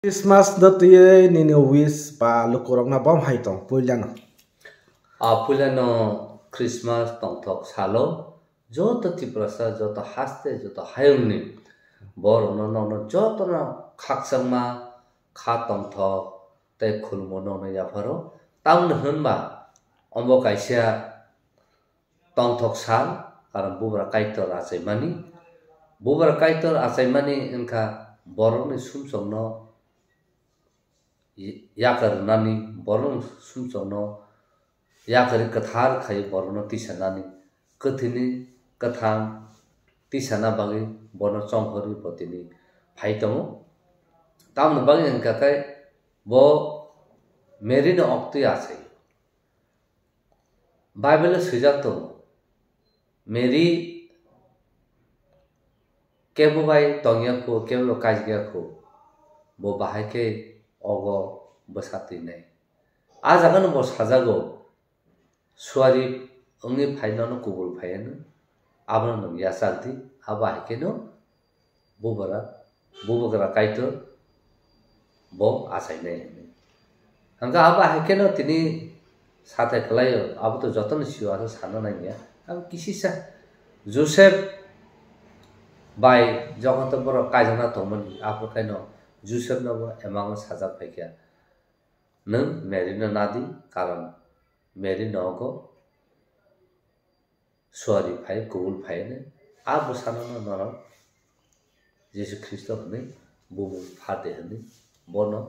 Christmas da tuye ni wish ba lukurok na bom hai tong puilano. पुलानो Christmas तंथक सालो जो तो तिप्रसा जो तो हास्ते जो तो हायंगनि बर न न जो तो न खाकसंगमा खा तंथक ते खुलमो न याफारो तामन होनबा अम्बो कायसिया तंथक साल कारण बुबरा काइतर आसायमानि बुबरा काइतर आसायमानि इनका बरनि सुमसंनो याकरनानि बरन सुमसंनो याकरी कथार खाई बरनो तिसनानि कथिनि कथां तिसना बागै बरनो चंहरी पतिनि फाइतमो तामन बागै इनका काय बो मेरिनो अक्ति आसे बाइबल सुजातो मेरी केबो बाय तंगियाखो केबो काजगियाखो बो बाहायके अगो बसाति नै आजागन बो साजागो सुवारी अंगि फाइनानो कुबुल फायनो आबनो यासागदि आबा हेकेनो बुबगरा काइतो बो आसायनै हंगा आबा हेकेनो तिनी साथे खलायो अब तो जतन सियो आरो सानो नाइया अब किसिसा जोसेफ बाय जगत बर काजना तमन आबो काइनो जोसेफ नबो एमांग साजा फायखिया नों मेरिनो नादि कारण मेरी नौको सुवारी फाइ कुबुल फाइने आप बसानो नर यीशु ख्रिस्ट हने बुबु फाटे हने बनो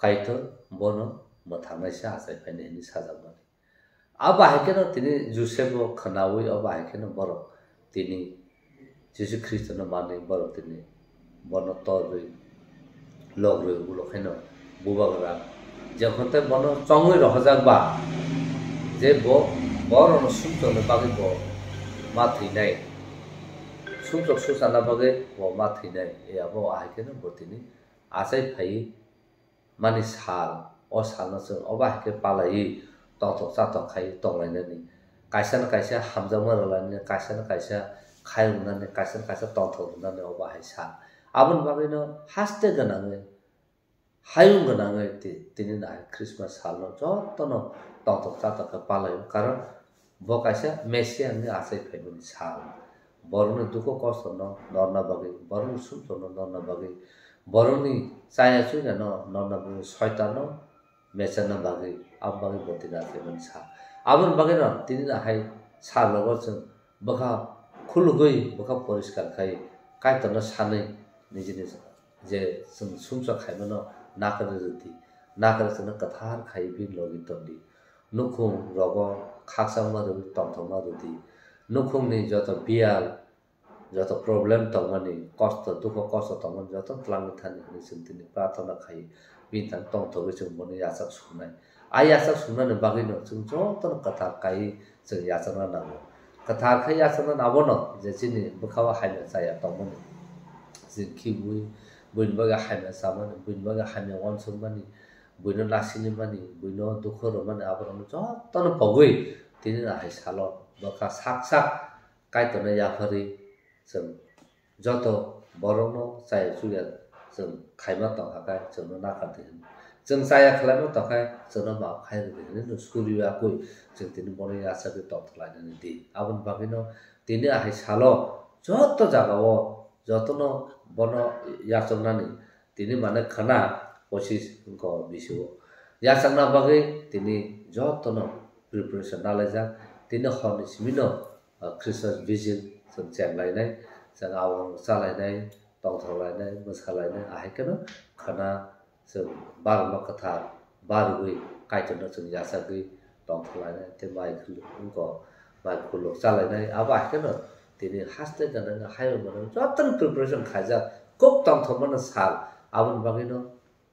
काइतो बनो मथानाइसा आसाय फाइने हने साजाबानि अब हायकेनो तिनी जोसेफो खनावै अब हायकेनो बर तिनी यीशु ख्रिस्ट न माने बर तिनी बनो तरै लग्रै उलखेनो बुबागरा जखते बनो चंगै रहजागबा जे बो बरनो सुमचनो बागै बो माथैनाय सुमचक सुसाना बागै बो माथैनाय ए अब आइकेनो बतिनि आसाय फाइ मानि साल अ सालनसो अब हायके पालायि तंथक साथक खाइ तंलायनानि कायसा न कायसा हामजामरलानि कायसा न कायसा खायउनानि कायसा न कायसा तंथक नानि अब हाय साल आबन बागैनो हास्ते गनाङै हायुं गनाङै तिनी ना क्रिसमस सालनो जतनो तंथक साथक पालायो कारण बकायसा मेसिया नि आसाय फाइबनि साल बरनो दुखो कष्ट न नर्ना बागै बरनो सुमचनो नर्ना बागै बरनि चाया चुइना न नर्ना बागै शयतान मेचन बागै अब बागै बतिना फाइबनि साल आबन बागै न तिनी ना हाय साल लगरजों बखा खुलुगै बखा परिष्कार खाइ कायतन सानै निजिनि जे जों सुमच खाइमनो नाकरजति नाकरजन कथार खाइ बिन लगी तंदि नुखुम रग खाकसामा रबि तंथमा रदि नुखुमनि जत बियाल जत प्रॉब्लम तंगनि कष्ट दुख कष्ट तंगन जत तलांगि थानि हनि सिन्तिनि प्रार्थना खाइ बिथां तंथगै जों मने यासक सुनाय आइ यासक सुनाने बागैनो जों जतन कथा काइ जों यासना नांगौ कथा खाइ यासना नाबोनो जे जिनि बखावा हायनो जाया तंगनि जों खिबुइ बुइनबागा हायना सामान बुइनबागा हायना वनसंबानि बुइनो लासिनि मानि बुइनो दुखर माने आबरनो जतन पगै तिनी हाय सालो बका साक कायतन याफारि जों जत बरनो चाय सुया जों खाइमा तंखाय जों नाखादि जों चाया खलानो तखाय जों मा खायरे न सुरिया कोइ जों तिनी बने यासाबे तथलायनानि दि आबन बागैनो तिनी हाय सालो जत जागाव जतनो बनो याचनानि तिनी माने खना कोशिश को बिसो याचना बागै तिनी जतनो प्रिपरेशन नालायजा तिनी हरनि सिमिनो क्रिसमस भिजिल जों चेंलायनाय जों आवं चालायनाय तंथलायनाय मोसालायनाय आहायकेनो खना जों बारमा कथा बारगै कायतन जों यासागै तंथलायनाय ते माइखुल उनको माइखुल चालायनाय आबा आहायकेनो तिनी हास्ते गनाङ हायो मन जतन प्रिपरेशन खाजा खूब तंथमन साल आबन बागैनो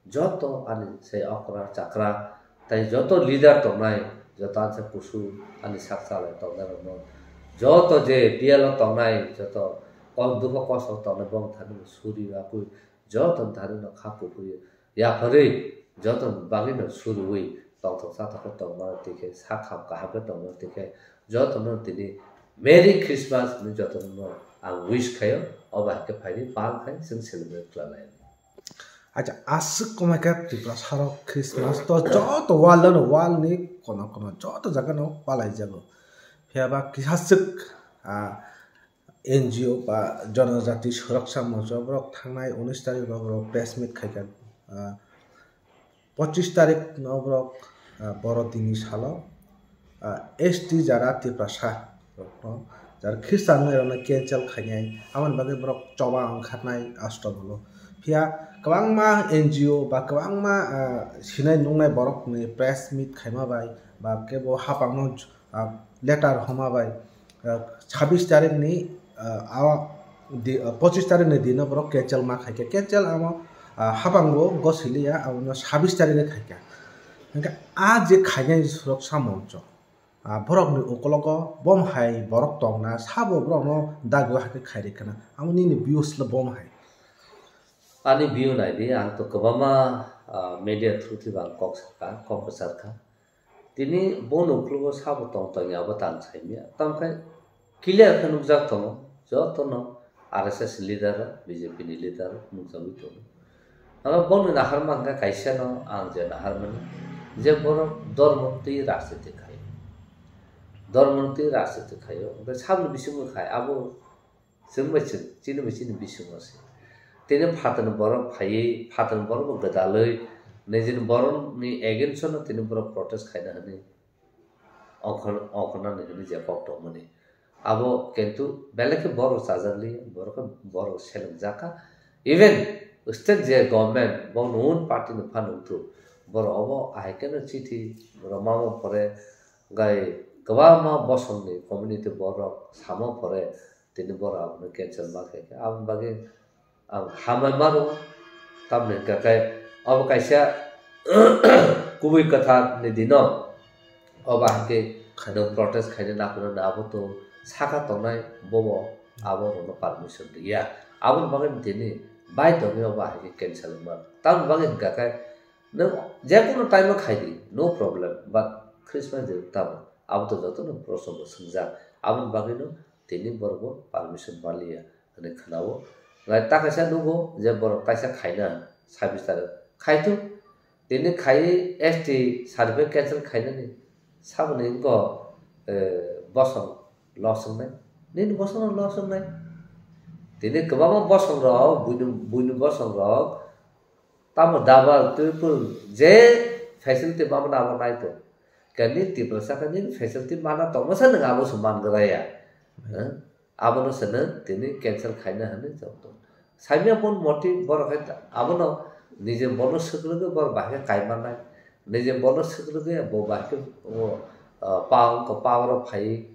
जतो अनि से अकरा चक्रा ताइ जतो लिडर तंनाय जतो आसे कुसु अनि साक्साले तंनाय जतो जे पियालो तंनाय जतो कल दुख कष्ट तंनाय बम थानि सुरि बाकु जतो थानि न खापु फुय या फरे जतो बागैनो सुरुइ तंथक साथक तंना तिखे साखाप काहाबे तंना तिखे जतो न तिनी मेरी क्रिसमस नि जतो न आ विश खायो अब हाके फाइनि पाल खाइ जों सेलिब्रेट खालामनाय aja asik ko makap ti prasaro Christmas to joto wall ni kono joto jaga no walai jago phia ba kisasik NGO বা জনজাতি সুরক্ষা মঞ্চ ব্রক থাংনাই 19 তারিখ ব্রক প্রেস মিট খাইকা 25 তারিখ নব্রক বড়দিনী সাল ST যারা তিপ্রাসা যার খ্রিস্টান এরনা ক্যান্সেল খাইনাই আমন বাগে ব্রক চবা ওंखारनाय আষ্ট বলো ফিয়া কবাংমা NGO বা কবাংমা সিনাই নুংনাই বরক নি প্রেস মিট খাইমা বাই বা কেবো হাপাংনো লেটার হমা বাই 26 তারিখ ni 25 तारिख ni दिन borok cancel ma khaike cancel amo habango gosilia amo 26 तारिख ni khaike enka a je khaine suraksa moncho borok ni okologo bom hai borok tongna sabo borok no dago hake khaire kana amo ni views la bom hai ani view nai di ang to kobama media through ti bang kok saka komposar kha tini bon oklogo sabo tong tong ya batan chaimia tamkai clear khanuk jak tong jotono RSS leader BJP ni leader nungsawi to ama bon na harmanga kaisa no ang je na harmani je boro dormonti rastete khai dormonti rastete khayo ba sabni bisung khai abo jengmaisin chini bisini bisung ase tene phatan boro phai phatan boro gadaloi nejin boron ni against no tene boro protest khaina hani okhona ni je kokto mani abo কিন্তু বেলেকে বড় সাজারলি বড় সেলম জাকা even state যে government বনুন party ন ফানুতু বড় of icon চিঠি রমাম পরে গাই গবামা বসংনি community বড় সাম পরে তিনি বড় আপনি ক্যান্সেল মাকে আম বাগে হামাই মারো তামনে কাকাই অব কাইসা কুবই কথা নি দিন অব আকে খানো প্রটেস্ট খাইনে না কোনো না আবো তো সাকা তনাই ববো আবো রনো পারমিশন দিয়া আবন বাগেন দিনে বাই দগে বাহাকে ক্যান্সেল মার তাম বাগেন কাকাই নো যে কোনো টাইমে খাইদি নো প্রবলেম বাট ক্রিসমাস দে তাম আবো তো যত নো প্রসঙ্গ সংজা আবন বাগেনো তিনি বরব পারমিশন বালিয়া মানে খানাও লাই তাকাসা নুগো যে বর কাইসা খাইনা 26 তারিখ খাইতো তিনি খাই এসটি সার্ভে ক্যান্সেল খাইনা নি সাবনে গ বসং losong nai nin bosong losong nai tini kebama bosong rok buinu bosong rok tamo dabal tu pun je facility mama nama nai tu kani ti prasa kani facility mana to masa nang abo suman geraya abo no sana tini cancel khaina hane jauto saimia pun moti bor khai abo no nije bonus sekruge bor bahke kaima nai nije bonus sekruge bo bahke o power of phai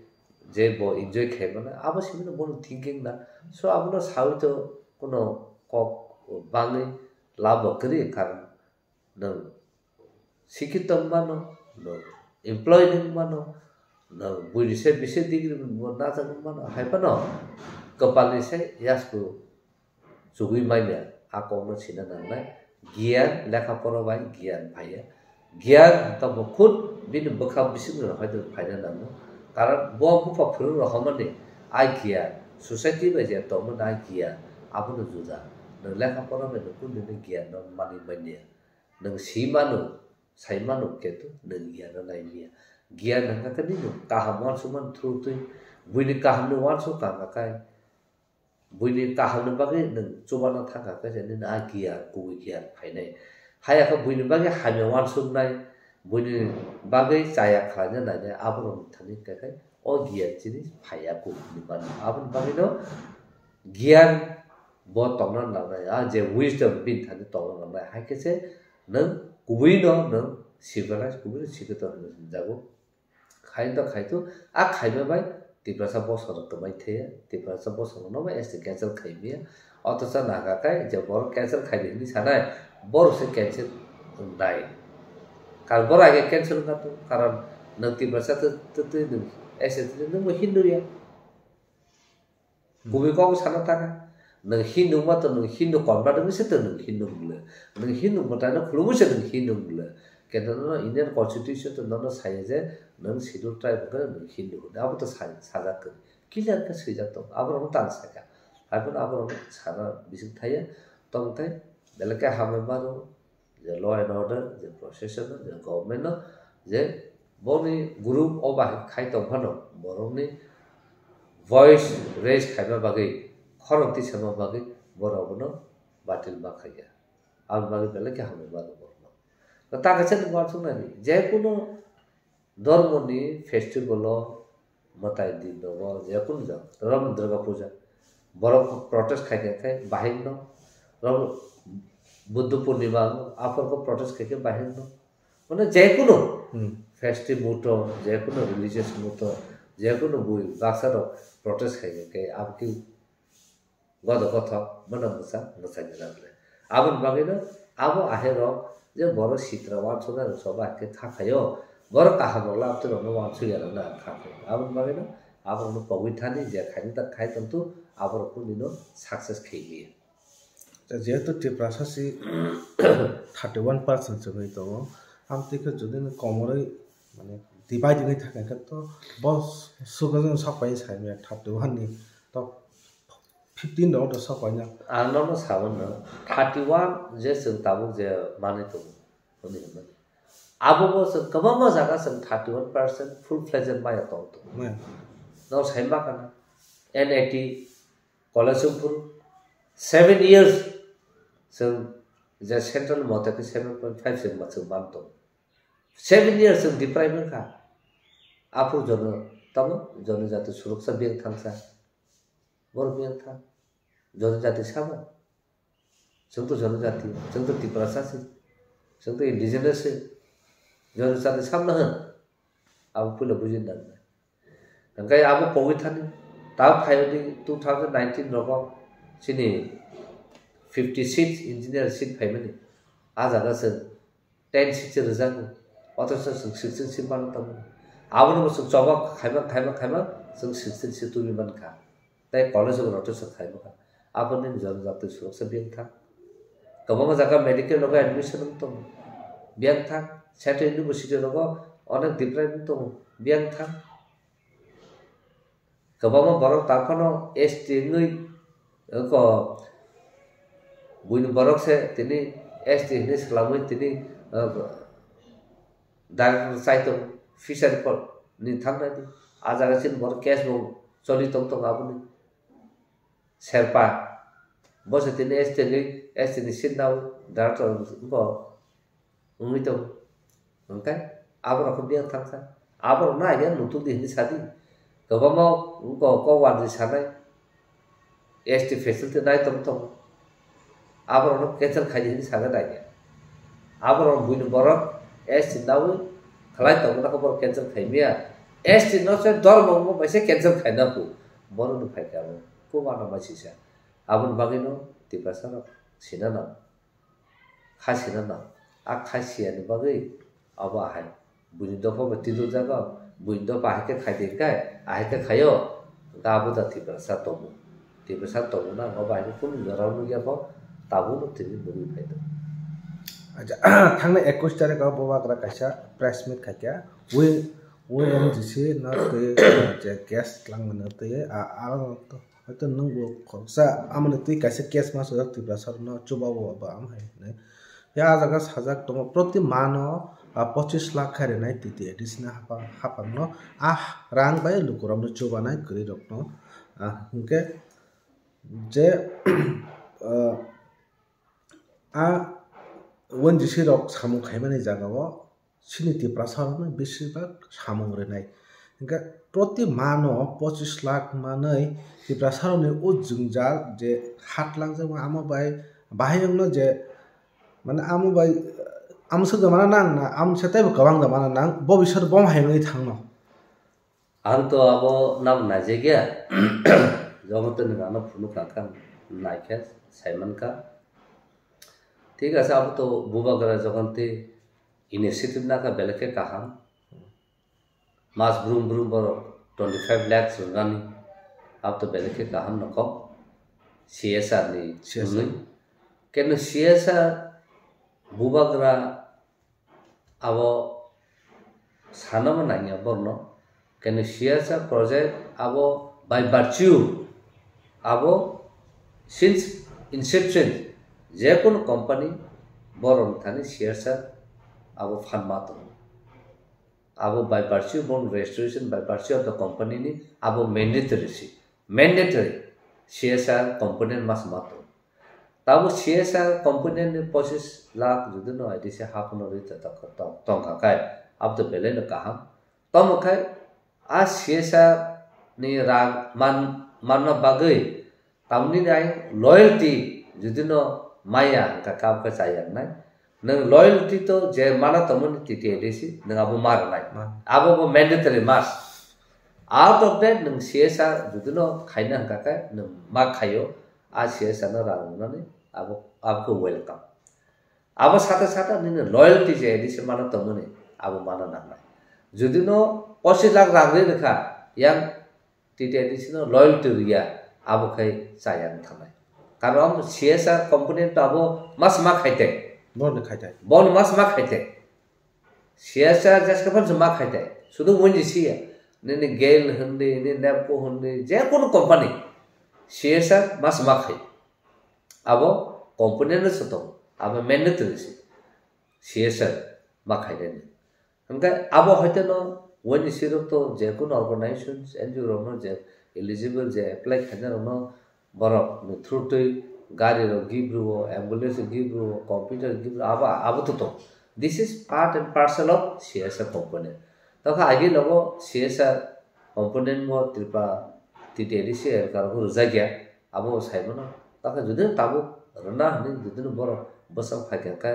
যে ব enjoy খাই মানে আবার সেগুলো বড় thinking না so আপনার south কোনো কক বাঙে লাভ করি কারণ নং শিক্ষিত মানো নং এমপ্লয়েড মানো নং বুঝিছে বিশে ডিগ্রি না জানো মানো হাইপানো কপালে সে ইয়াসকো জুগুই মাইনে আকনো ছিনা নাংনাই জ্ঞান লেখাপড়া বাই জ্ঞান ভাইয়া জ্ঞান তব খুদ বিন বখা বিসিং হয়তো ফাইনা নানো কারণ বউ পাফুর রহমানে আইকিয়া সোসাইটি বাজে তমন আইকিয়া আবনো জুদা নং লেখাপড়া মেনো কুননে জ্ঞান মানি মানিয়া নং সিমানো সাইমানো কেতু নং জ্ঞান নাইমিয়া জ্ঞান নাকানি নো কাহামান সুমান থ্রু তুই বুইনি কাহামনো ওয়ানসো কাঙ্গাকাই বুইনি কাহামনো বাগে নং চবানা থাকাকাই যেন আইকিয়া কুই জ্ঞান ফাইনাই হায়াকা বুইনি বাগে হামে ওয়ানসো নাই বুইনি বাগে চায়া খানে নাইনে আবরম থানি কাকাই ও জ্ঞান জিনিস ফাইয়া কুনি মান আবন বাগেনো জ্ঞান ব তমনা নানাই যে উইজডম বিন থানি তমনা নানাই হাইকেছে নং কুইনো নং সিভিলাইজ কুবি সিগত হন যাগো খাইতো আ খাইবে বাই তিপ্রাসা বসর কমাই থে তিপ্রাসা বসর নমা এসে ক্যান্সেল খাইমিয়া অথচ নাগাকাই যে বড় ক্যান্সেল খাইদিনি সানাই বড় সে ক্যান্সেল নাই কাল বড় আগে ক্যান্সেল কাতো কারণ নং তিপ্রাসা তো নং এসে নং হিন্দুরিয়া কুবি কও সানা টাকা nang hindu ma to nang hindu kon ba dang se to nang hindu mule nang hindu ma ta na khulumu se nang hindu mule ke no Indian constitution to no sai je nang schedule tribe ka nang hindu da ab to saja ka clear ka se ja to abro tan sa ka abro sara bisik thaya tong tai belke hame baro je law and order je procession je government no je boni group oba khai tong phano boroni voice raise khaiba bagi khoroti sama bagi borobono batil ba khaya R bagi belke hame baro borno ta kache ngor sungna ni je kono ধর্ম নি festival মতাই দিন দো যে কোন যা রম দুর্গা পূজা বড় protest খাইকে খাই বাহির ন রম বুদ্ধ পূর্ণিমা আপর কো প্রটেস্ট খাইকে বাহির ন মানে যে কোন ফেস্টিভ মুটো যে কোন রিলিজিয়াস মুটো যে কোন বুই বাক্সার প্রটেস্ট খাইকে খাই আপকি গদ কথা মন মুসা মুসা গেলালে আবন বাগিনা আবো আহের যে বড় চিত্রবান সোনা সবাইকে খাখায়ো বড় কাহামলা আপনি রনো ওয়ানসু ইয়ানো না খাকে আবন বাগিনা আবন পবিথানি যে খাইনি তা খাই তন্তু আবর কুনিনো সাকসেস খেইলি যেহেতু টিপ্রাসাসি 31% জমি তো আমতিকে যদি কমরে মানে ডিভাইড হই থাকে তো বস সুগজন সবাই সাইমে 31 নি তো 15 দো তো সবাই না আর ননো সাবন না 31 যে সং তাবু যে মানে তো হনি হনি আবো বস কবম জায়গা সং 31% ফুল ফ্লেজেড বাই তো তো নাও সাইমবা কানা N80 কলেজপুর 7 years sung the central mother 7.5 sung matsung banto 7 years sung deprivation ka apu jono tamo jono jati suraksa biang thangsa bor biang thang jono jati sama sung to jono jati sung to tiprasa si sung to indigenous si jono jati samna han apu pula bujin dan kai apu powithani ta phayodi 2019 rogo sini 56 engineer seat family ajaga sung 10 seat rezago other sung 16 seat ban tam abunu sung joba khaiba sung 16 seat tu ban kha tai college of rotor sung khaiba kha abun jan jatu suraksa biang tha kabama jaga medical logo admission tam biang tha state university logo onek deprivation tam biang tha kabama borok takono ST ngui ko buin borok se tini ST ni selamui tini dar saito fisher ko ni thangna di ajaga sin bor cash bo choli tong abuni serpa bose tini ST ni sin daw dar to bo umi to okay abro ko biang thangsa abro na ya nutu di ni sadi kabama ko wan di sanai ST facility nai tong abro no cancel khai ni saga dai abro buin borok ST nawi khalai tong na ko bor cancel khai mia ST no se dormo mo baise cancel khai na ku bor no khai ka ko wana ma sisa abun bagino tipasa no sina na khasina na a khasia ni bagai aba hai buin do ko bati do jaga buin do pa ke khai de kai ai ke khayo ga bu da tipasa to tipasa to na ko bai ko ni garau nu ya ko tabu tini buri faida aja thangna 21 tarik ka boba kra kaisa press meet khakya we MGC na te je guest lang na te a to nung bo khoksa amne te kaisa case ma so ti prasar no chuba bo ba am hai ne ya jaga sajak to proti mano 25 lakh khare nai ti additional hapa no rang bai lukuram no chuba nai kri rok no hunke je वनजिसि रक सामुं खाइमानि जागाव सिनि तिप्रासारनो बेसिबाग सामुं रेनाय इनका प्रति मानो 25 लाख मानै तिप्रासारनो उ जुंजाल जे हात लांजों आमो बाहायनो जे माने आमो बाय आमसो गमाना नां ना आम सेताय गबां गमाना नां बबिसर बम हाइमै थांनो आं तो आबो नाम नाजे गया जगतन गानो फुनु काका नाइके साइमन का ठीक है अब तो बुबा करा जगन्ते इनिशिएटिव ना का बेलके कहा मास ब्रूम बर 25 लाख रंगानी अब तो बेलके कहा नको CSR नि सुनै केन CSR बुबा करा अब सानम नाइया बरनो केन CSR प्रोजेक्ट अब बाय वर्च्यू अब सिंस इंसेप्शन जेकुनु company borong thani shares abo fund mato abo by virtue of registration by virtue of the company ni abo mandatory CSR component mas mato tabu CSR component ni 25 lakh judino idise half no rita tong kai ab to bele no kaham tom kai a CSR ni rag manna bagai tamni nai loyalty judino maya ka kam ka sayang nai nang loyalty to je mana tamun titi edisi nang abu mar nai abu mandatory mas out of that nang CSR judino khaina ka ka nang ma khayo a CSR na rang nani abu welcome abu sata ni loyalty je edisi mana tamun abu mana nai judino 25 lakh rang re kha yang titi edisi no loyalty ria abu khai sayang thamai karon CSR component abo mas ma khaite bon mas ma khaite CSR jaska pan ma khaite sudu woni sia ne gel hunde ne nepo hunde je kono company CSR mas ma khai abo component soto abo mandatory CSR ma khaite ne hanga abo hoite no woni sirok to je kono organizations NGO ro je eligible je apply khana ro borok no through to gari ro give ro ambulance give ro computer give ro aba to this is part and parcel of CSR component to ka agi logo CSR component mo tripa TTDC kar ro jagya abo saibona ta ka judin tabu rana ni judin boro basam khaka ka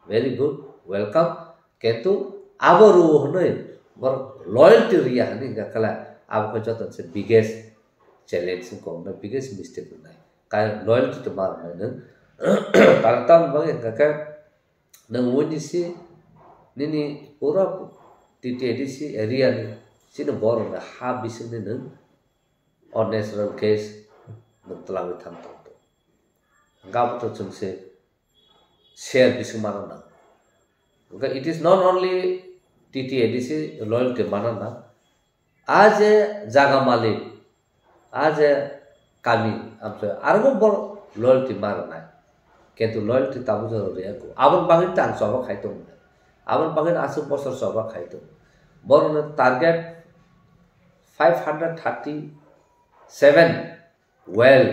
very good welcome ketu abo ro honoi bor loyalty ria ni ga kala abo ko joton se biggest challenge ko na biggest mistake nai ka loyalty to mar na tartam bang ka nang woni si nini pura TTDC area ni sin bor na ha bisin ni nang on natural case no tlang thang to gab to chung se share bisin mar na okay it is not only TTDC loyalty manana आज जागा मालिक आज kami amse argo bor loyalty marana ketu loyalty tabu jor re ko abon bangin tan soba khaitum abon bangin asu bosor soba khaitum bor target 537 well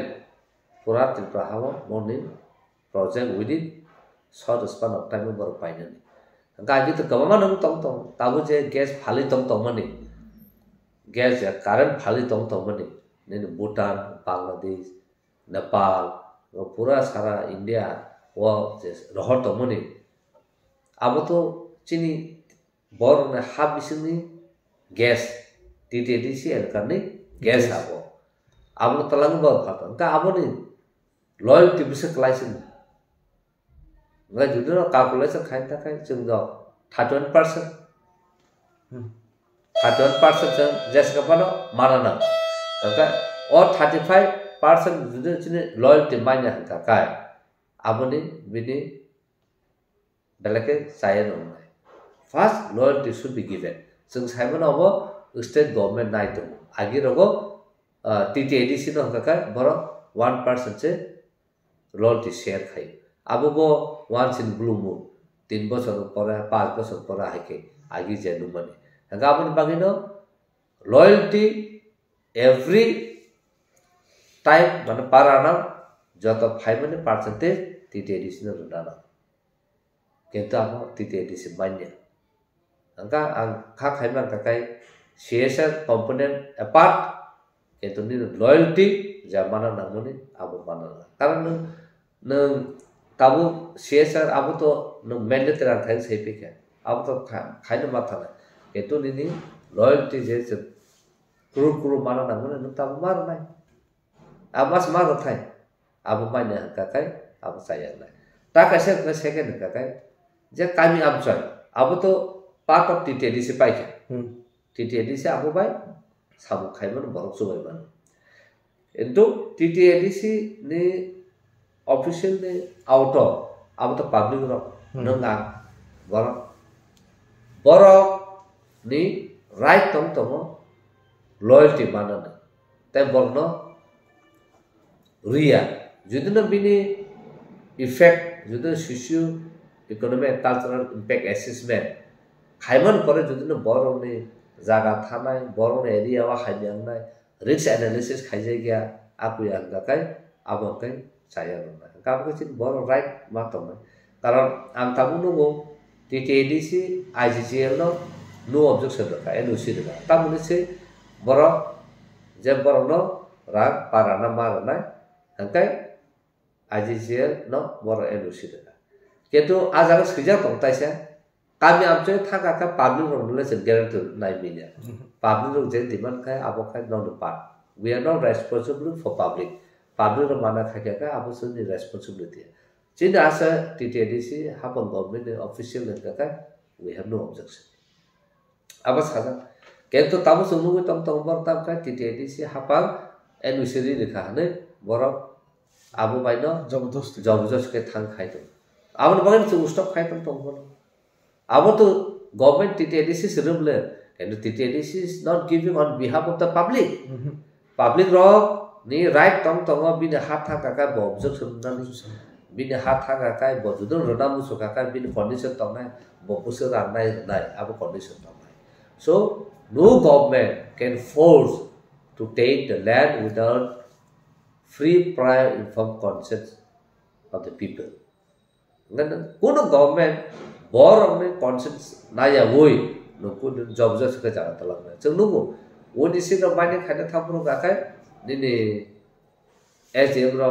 pura tripura hawa morning project within short span of time bor painani ga gi to kama nang tong tabu je gas phali tong mani gas current phali tong mani nên Bhutan, Bangladesh, Nepal, पूरा सारा India वो रहर तो मने अब तो चीनी bore ने हाफ बिसनी गैस TTDC करने गैस अब तलांग बार खाता का अब ने लॉयल्टी बिसे क्लाइसन गा जुदो कैलकुलेशन खाइन था खाइन जों द 31% जैसे का पालो मानना का और 35% जुदो चीनी लॉयल्टी माइना का काय अब ने बिनी बेलके सायन होना first loyalty should be given जों साइमन अब स्टेट गवर्नमेंट नाइतो आगे रगो TTDC न का बरो 1% से लॉयल्टी शेयर खाई अब वो once in blue moon 3 বছর পরে 5 বছর পরে আইকে আগে যেনু মানে গাবন বাগিনো লয়্যালটি এভরি টাইম মানে পার আনাম যত 5% TTDC ন রুনানা কিন্তু আম TTDC মান্য angka angka খাইমান কাকাই CSR component apart কিন্তু নি loyalty জামানা নামনি আবো মানানা কারণ নং তাবু CSR আবো তো নং ম্যান্ডেটরি থাই সেপিকে আবো তো খাইনো মাথা না কিন্তু নি loyalty যে কুরু মানা নামনি নং তাবু মার নাই আবাস মার থাই আবো মাইনা কাকাই আবো সায়া নাই তা কাছে সেকেন্ড কাকাই যে কামি আমচয় আবো তো part of TTDC paike TTDC abu bai sabu khaiman borok subai man into TTDC ni official ni auto abu to public ro nanga borok ni right tong loyalty manana tai borno ria judina bini effect judo socio economic cultural impact assessment khaiman pore judo borok ni jaga thanai borok ni area wa khaimyang nai risk analysis khaijai gya apu yang gakai abo kai saya na kam ko chin borok right ma tom karon ang tamu nugo TTDC IGGL no objection ka NOC da tamu ni se borok je borok no rag parana marana hangkai IGGL no borok NOC da ketu ajaga sija tong taisa kami amche thaka ka public relation guarantee nai minya public je demand khai abo khai no part we are not responsible for public mana khai ka abo suni responsibility chin asa TTDC hapon government official ka we have no objection abo saja ketu tamu sunu tong tong bor tam ka TTDC hapang NOC ri lekha hane borok abo baino jobdos ke thang khai to abo bagen su stop khai tong tong abo to government TTDC sirumle and TTDC is not giving on behalf of the public public rock ni right tong tong bin hat tha ka bo objection nan bin hat tha ka bo judon rona musu ka bin condition tong nai bo pusu ran nai abo condition tong nai so no government can force to take the land without free prior informed consent of the people ngan kuno government borok ni consent naya woi no kun job just ka jara talang na chung nugo woni sin ro bani khana thapro ka kai ni SDM ro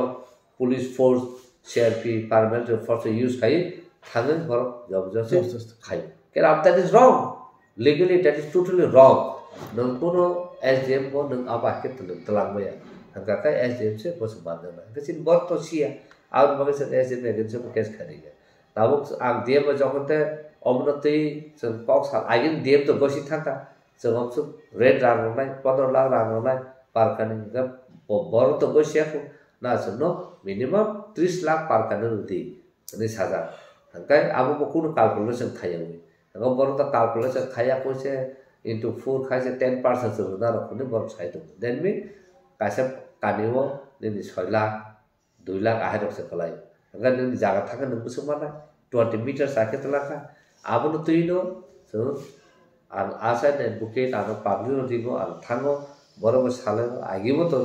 police force CRP paramilitary force use khai thangen borok job just khai that is wrong legally that is totally wrong nang kuno SDM ko nang aba ke talang ba ya hangka kai SDM se bos ban na ka sin bor to sia aur bagai se SDM ne se case khari ga tabuk ang DM ma jokote omnoti sung kok sal agin DM to gosi thaka sung opsu red rang nai 15 lakh rang nai parkani ga bor to gosi ko na suno minimum 30 lakh parkani ruti ni saja hangkai abu ko kuno calculation khayawi ga bor to calculation khaya ko se into 4 khai se 10% su na ro kuni bor sai to then me kaisa kaniwo ni 6 lakh 2 lakh ahai rok se kalai ga ni jaga thaka nang busu mana 20 meters sakhe talaka abunu tuino so an asa ne buket aro public ro dibo al thango boro sale agibo to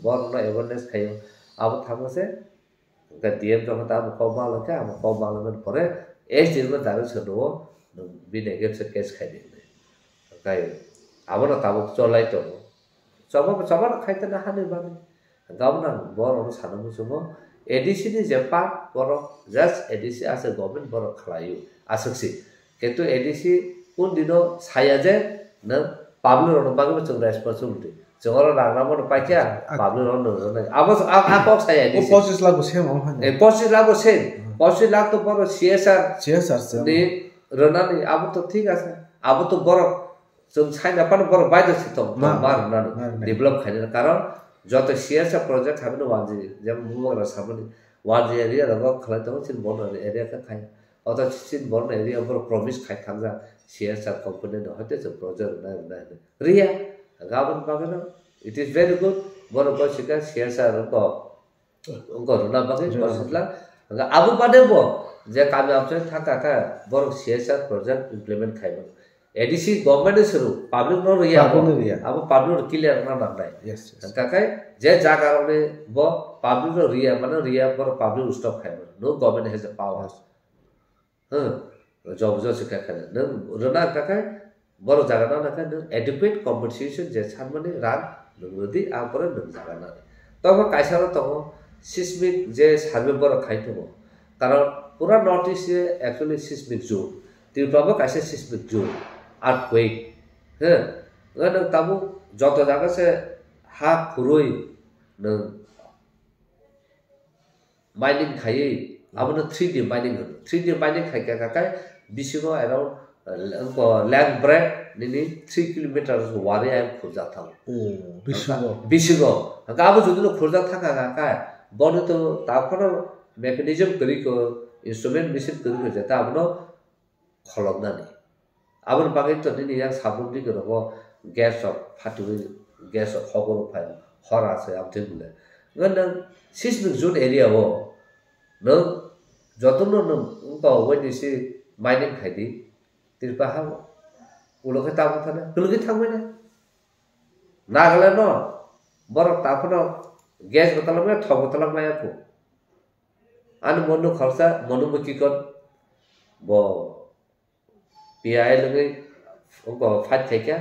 bor na awareness khayo abo thango se ga diem to ta ko mal ka am ko mal men pore es din ma daru sodo bine get se case khai de kai abo na tabo cholai to chaba khai ta na hane ba gavna bor ro sanamu sumo ADC ni Japan borok just ADC as a government borok khalayu asuksi ketu ADC pun dino saya je na public ro bang chung responsibility jongoro rangna mo paikya public ro no abo akok saya ADC 25 lakh sem am han 25 lakh to boro CSR ni rona ni abo to thik ase abo to borok chung chaina pan borok baida sito mar na develop khaina karon যত CSR project habino wanji jam mumara sabani wanji area ro khala to chin bon area ka khai oto chin bon area bor promise khai thangja CSR company no hote je project na ria gaban bagano it is very good bor ko sika CSR ko onko rona bage basla abu pade bo je kami apse thaka ka bor CSR project implement khaibo ADC government is public no ria abo public clear na nai yes kakai je jaga ro bo public no ria mane ria bor public stop khaibo no government has the power job se ka khane no rona kakai bor jaga na ka adequate compensation je chamane ran nodi apore no jaga na to kaisa ro to seismic je survey bor khaito karon pura notice actually seismic zone tirpabo kaisa seismic zone earthquake ngana tabu joto jaga se ha khuroi no mining khai abuna 3D mining khai ka kai bisigo around land breadth nini 3 kilometers wari am khurja thang bisigo ga abu judu khurja thaka ka kai bonu to tapano mechanism kari ko instrument machine kari ko jata abuno kholomna ni abun bagai to ni yang sabun di ko gas of fatu gas of hogoro phai hora se abdul ngan seismic zone area ho nung jotun nung ko wani si mining khaidi tirpa ha ulo ke tamu thana kulgi thangme na nagala no borok tapono gas botalam na thok botalam maya ko an monu kharsa monu mukikon bo PI lengai ko phat theka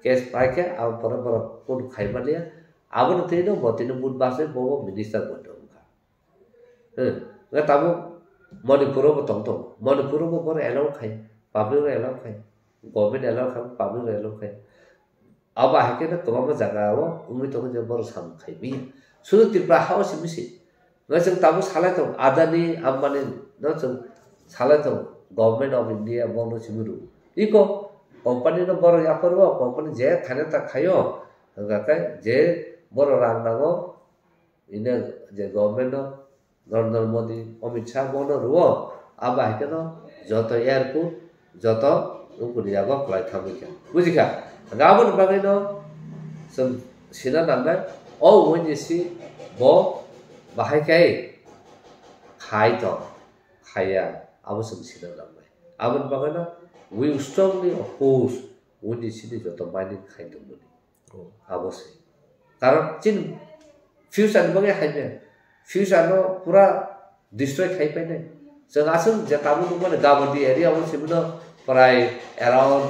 gas paike aw pora pora kun khaimalia abon tino botino bud base bo minister bodo nga tamu Manipuro bo tong Manipuro bo bor elo khai public elo khai government elo khai public elo khai aba hake na toma jaga wo umi to je bor sam khai bi suru tipra house misi nga jeng tamu sala to adani ambani no jeng sala to government of India bono chimuru iko company no bor ya korbo company je thane ta khayo nga kai je bor rang nago ine je government no Narendra Modi Amit Shah bono ruo aba hake no joto airport joto ungkuni jago klai thamika bujika ngabon bagai no sem sina nangga o woni si bo bahai kai khai to khaya abo sem sina nangga abon bagai no we strongly oppose woni si ni joto mining khai to moni abo se karon chin future bagai haime future no pura destroy khai paine so asun je tamu no gabandi area abo sibno pray around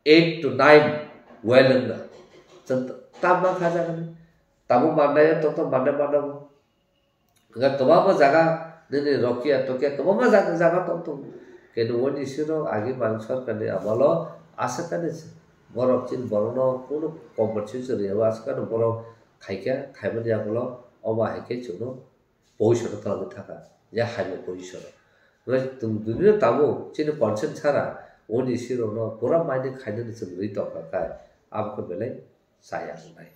8 to 9 well na tama khaja kan tamu mandaya to manda ga tama jaga ne rokia to ke tama jaga to ke no woni siro agi mansar kane amalo asa kane borok chin borono kono competition re was kan borok khaika khaiba dia bolo oba heke chuno position ta thaka ya haime position tum dunia tamu chin consent chara oni siro no pura maine khaine ni churi to ka abko bele saya nai